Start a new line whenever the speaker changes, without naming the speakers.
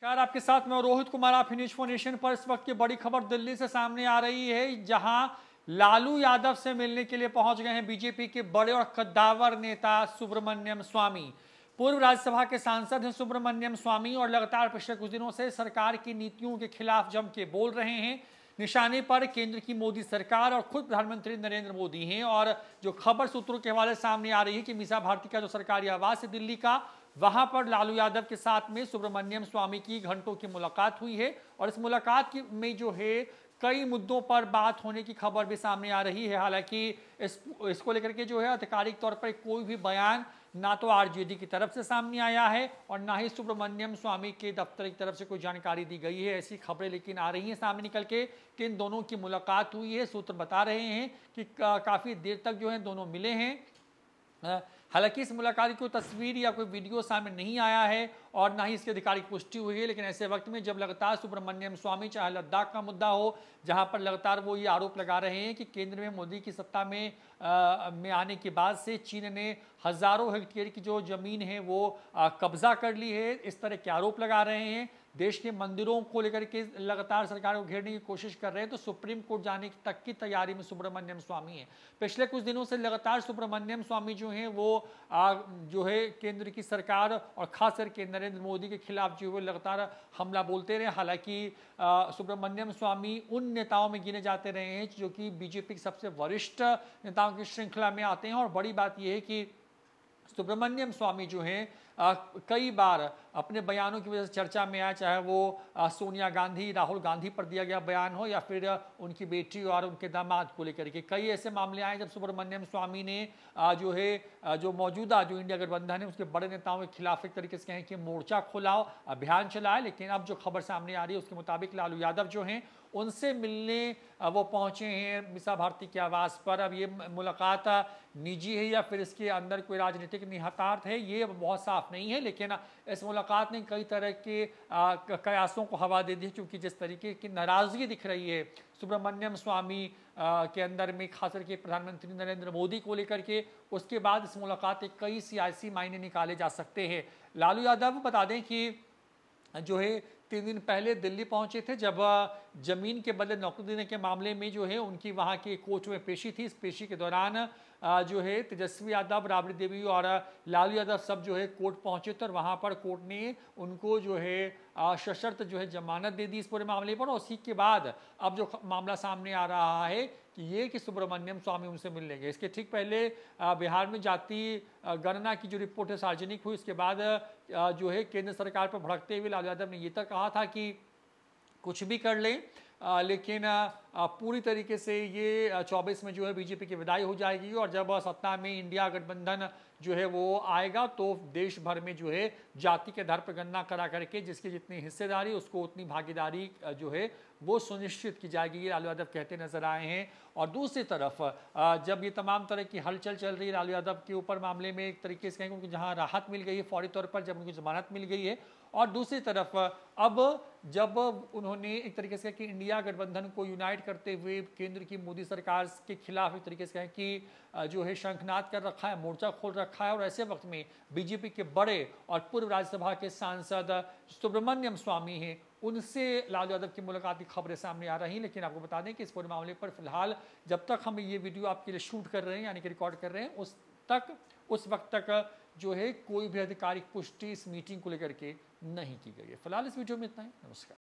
नमस्कार, आपके साथ मैं रोहित कुमार। आप न्यूज फॉर नेशन पर इस वक्त की बड़ी खबर दिल्ली से सामने आ रही है, जहां लालू यादव से मिलने के लिए पहुंच गए हैं बीजेपी के बड़े और कद्दावर नेता सुब्रमण्यम स्वामी। पूर्व राज्यसभा के सांसद हैं सुब्रमण्यम स्वामी और लगातार पिछले कुछ दिनों से सरकार की नीतियों के खिलाफ जम के बोल रहे हैं। निशाने पर केंद्र की मोदी सरकार और खुद प्रधानमंत्री नरेंद्र मोदी हैं। और जो खबर सूत्रों के हवाले सामने आ रही है कि मीसा भारती का जो सरकारी आवास है दिल्ली का, वहां पर लालू यादव के साथ में सुब्रमण्यम स्वामी की घंटों की मुलाकात हुई है। और इस मुलाकात में जो है कई मुद्दों पर बात होने की खबर भी सामने आ रही है। हालांकि इसको लेकर के जो है आधिकारिक तौर पर कोई भी बयान ना तो आरजेडी की तरफ से सामने आया है और ना ही सुब्रमण्यम स्वामी के दफ्तर की तरफ से कोई जानकारी दी गई है। ऐसी खबरें लेकिन आ रही हैं सामने निकल के कि इन दोनों की मुलाकात हुई है। सूत्र बता रहे हैं कि काफ़ी देर तक जो है दोनों मिले हैं। हालांकि इस मुलाकात की कोई तस्वीर या कोई वीडियो सामने नहीं आया है और ना ही इसकी आधिकारिक पुष्टि हुई है। लेकिन ऐसे वक्त में जब लगातार सुब्रमण्यम स्वामी, चाहे लद्दाख का मुद्दा हो, जहां पर लगातार वो ये आरोप लगा रहे हैं कि केंद्र में मोदी की सत्ता में आने के बाद से चीन ने हजारों हेक्टेयर की जो जमीन है वो कब्जा कर ली है, इस तरह के आरोप लगा रहे हैं। देश के मंदिरों को लेकर के लगातार सरकार को घेरने की कोशिश कर रहे हैं, तो सुप्रीम कोर्ट जाने तक की तैयारी में सुब्रमण्यम स्वामी है। पिछले कुछ दिनों से लगातार सुब्रमण्यम स्वामी जो हैं वो जो है केंद्र की सरकार और खास करके नरेंद्र मोदी के खिलाफ जो है लगातार हमला बोलते रहे। हालांकि सुब्रमण्यम स्वामी उन नेताओं में गिने जाते रहे हैं जो कि बीजेपी के सबसे वरिष्ठ नेताओं की श्रृंखला में आते हैं। और बड़ी बात यह है कि सुब्रमण्यम स्वामी जो हैं कई बार अपने बयानों की वजह से चर्चा में आया, चाहे वो सोनिया गांधी, राहुल गांधी पर दिया गया बयान हो या फिर उनकी बेटी और उनके दामाद को लेकर के। कई ऐसे मामले आए जब सुब्रमण्यम स्वामी ने जो मौजूदा जो इंडिया गठबंधन है उसके बड़े नेताओं के खिलाफ एक तरीके से कहें कि मोर्चा खोलाओ, अभियान चलाया। लेकिन अब जो खबर सामने आ रही है उसके मुताबिक लालू यादव जो हैं उनसे मिलने वो पहुंचे हैं मीसा भारती के आवास पर। अब ये मुलाकात निजी है या फिर इसके अंदर कोई राजनीतिक निहितार्थ है, ये बहुत साफ नहीं है। लेकिन इस मुलाकात ने कई तरह के कयासों को हवा दे दी, क्योंकि जिस तरीके की नाराजगी दिख रही है सुब्रमण्यम स्वामी के अंदर में, खास करके प्रधानमंत्री नरेंद्र मोदी को लेकर के, उसके बाद इस मुलाकात के कई सियासी मायने निकाले जा सकते हैं। लालू यादव बता दें कि जो है 3 दिन पहले दिल्ली पहुंचे थे, जब जमीन के बदले नौकरी देने के मामले में जो है उनकी वहां की कोर्ट में पेशी थी। इस पेशी के दौरान जो है तेजस्वी यादव, राबड़ी देवी और लालू यादव सब जो है कोर्ट पहुंचे थे और वहां पर कोर्ट ने उनको जो है सशर्त जो है जमानत दे दी इस पूरे मामले पर। और उसी के बाद अब जो मामला सामने आ रहा है कि सुब्रमण्यम स्वामी उनसे मिलने गए। इसके ठीक पहले बिहार में जाति गणना की जो रिपोर्ट है सार्वजनिक हुई, उसके बाद जो है केंद्र सरकार पर भड़कते हुए लालू यादव ने ये तक कहा था कि कुछ भी कर लें, लेकिन पूरी तरीके से ये 24 में जो है बीजेपी की विदाई हो जाएगी और जब सत्ता में इंडिया गठबंधन जो है वो आएगा तो देश भर में जो है जाति के आधार पर गणना करा करके जिसकी जितनी हिस्सेदारी उसको उतनी भागीदारी जो है वो सुनिश्चित की जाएगी, ये लालू यादव कहते नजर आए हैं। और दूसरी तरफ जब ये तमाम तरह की हलचल चल रही है लालू यादव के ऊपर मामले में, एक तरीके से कहेंगे उनको जहाँ राहत मिल गई है फौरी तौर पर, जब उनको जमानत मिल गई है, और दूसरी तरफ अब जब उन्होंने एक तरीके से कि इंडिया गठबंधन को यूनाइट करते हुए केंद्र की मोदी सरकार के खिलाफ एक तरीके से कहें कि जो है शंखनाद कर रखा है, मोर्चा खोल रखा है। और ऐसे वक्त में बीजेपी के बड़े और पूर्व राज्यसभा के सांसद सुब्रमण्यम स्वामी हैं, उनसे लालू यादव की मुलाकात की खबरें सामने आ रही हैं। लेकिन आपको बता दें कि इस पूरे मामले पर फिलहाल जब तक हम ये वीडियो आपके लिए शूट कर रहे हैं यानी कि रिकॉर्ड कर रहे हैं उस वक्त तक जो है कोई भी आधिकारिक पुष्टि इस मीटिंग को लेकर के नहीं की गई है। फिलहाल इस वीडियो में इतना ही। नमस्कार।